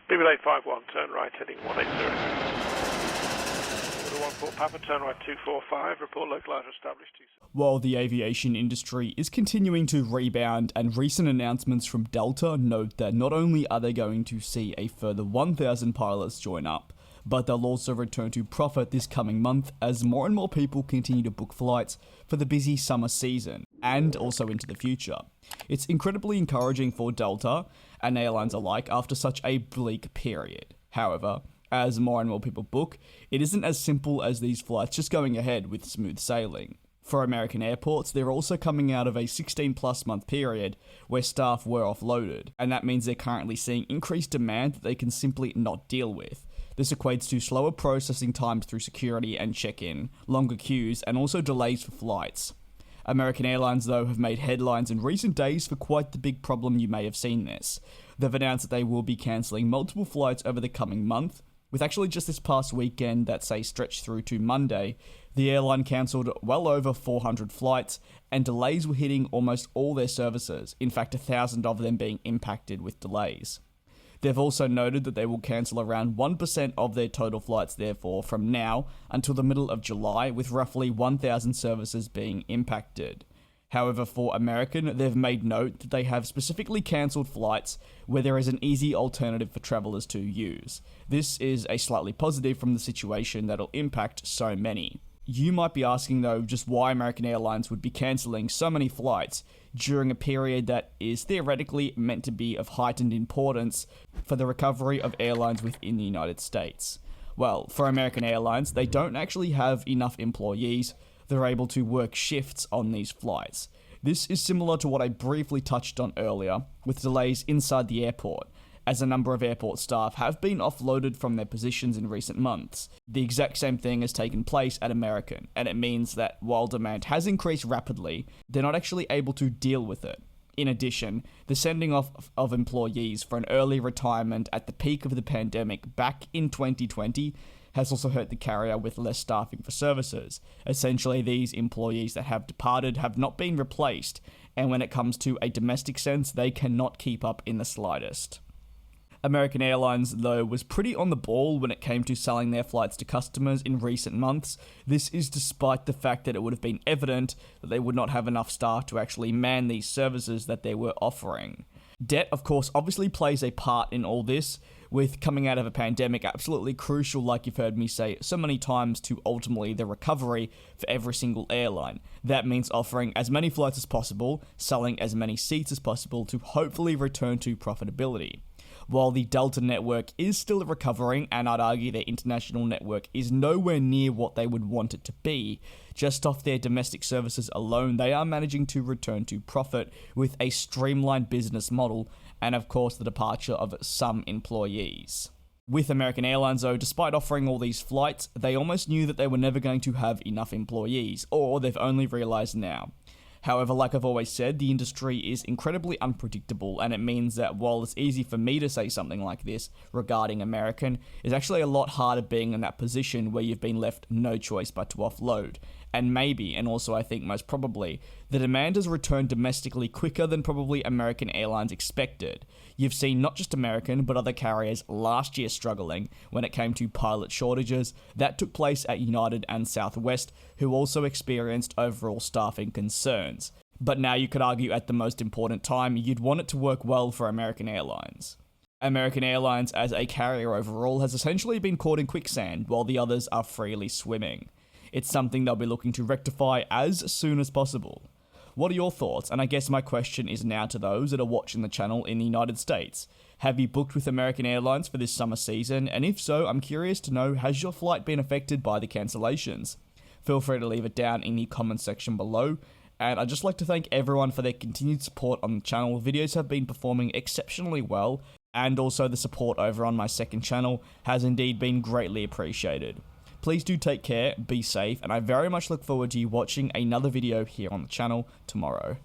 BB 851, turn right, heading 180. 14 Papa, turn right 245, report localizer established. While the aviation industry is continuing to rebound, and recent announcements from Delta note that not only are they going to see a further 1,000 pilots join up, but they'll also return to profit this coming month as more and more people continue to book flights for the busy summer season, and also into the future. It's incredibly encouraging for Delta and airlines alike after such a bleak period. However, as more and more people book, it isn't as simple as these flights just going ahead with smooth sailing. For American airports, they're also coming out of a 16+ month period where staff were offloaded, and that means they're currently seeing increased demand that they can simply not deal with. This equates to slower processing times through security and check-in, longer queues, and also delays for flights. American Airlines, though, have made headlines in recent days for quite the big problem. You may have seen this. They've announced that they will be cancelling multiple flights over the coming month, with actually just this past weekend that say stretched through to Monday, the airline cancelled well over 400 flights, and delays were hitting almost all their services, in fact 1,000 of them being impacted with delays. They've also noted that they will cancel around 1% of their total flights therefore from now until the middle of July, with roughly 1,000 services being impacted. However, for American, they've made note that they have specifically cancelled flights where there is an easy alternative for travellers to use. This is a slightly positive from the situation that'll impact so many. You might be asking though just why American Airlines would be cancelling so many flights during a period that is theoretically meant to be of heightened importance for the recovery of airlines within the United States. Well, for American Airlines, they don't actually have enough employees. They're able to work shifts on these flights. This is similar to what I briefly touched on earlier with delays inside the airport, as a number of airport staff have been offloaded from their positions in recent months. The exact same thing has taken place at American, and it means that while demand has increased rapidly, they're not actually able to deal with it. In addition, the sending off of employees for an early retirement at the peak of the pandemic back in 2020 has also hurt the carrier with less staffing for services. Essentially, these employees that have departed have not been replaced, and when it comes to a domestic sense, they cannot keep up in the slightest. American Airlines, though, was pretty on the ball when it came to selling their flights to customers in recent months. This is despite the fact that it would have been evident that they would not have enough staff to actually man these services that they were offering. Debt, of course, obviously plays a part in all this, with coming out of a pandemic absolutely crucial, like you've heard me say so many times, to ultimately the recovery for every single airline. That means offering as many flights as possible, selling as many seats as possible to hopefully return to profitability. While the Delta network is still recovering, and I'd argue their international network is nowhere near what they would want it to be, just off their domestic services alone, they are managing to return to profit with a streamlined business model, and of course the departure of some employees. With American Airlines though, despite offering all these flights, they almost knew that they were never going to have enough employees, or they've only realised now. However, like I've always said, the industry is incredibly unpredictable, and it means that while it's easy for me to say something like this regarding American, it's actually a lot harder being in that position where you've been left no choice but to offload. And maybe, and also I think most probably, the demand has returned domestically quicker than probably American Airlines expected. You've seen not just American, but other carriers last year struggling when it came to pilot shortages. That took place at United and Southwest, who also experienced overall staffing concerns. But now you could argue at the most important time, you'd want it to work well for American Airlines. American Airlines as a carrier overall has essentially been caught in quicksand, while the others are freely swimming. It's something they'll be looking to rectify as soon as possible. What are your thoughts? And I guess my question is now to those that are watching the channel in the United States. Have you booked with American Airlines for this summer season? And if so, I'm curious to know, has your flight been affected by the cancellations? Feel free to leave it down in the comment section below. And I'd just like to thank everyone for their continued support on the channel. Videos have been performing exceptionally well, and also the support over on my second channel has indeed been greatly appreciated. Please do take care, be safe, and I very much look forward to you watching another video here on the channel tomorrow.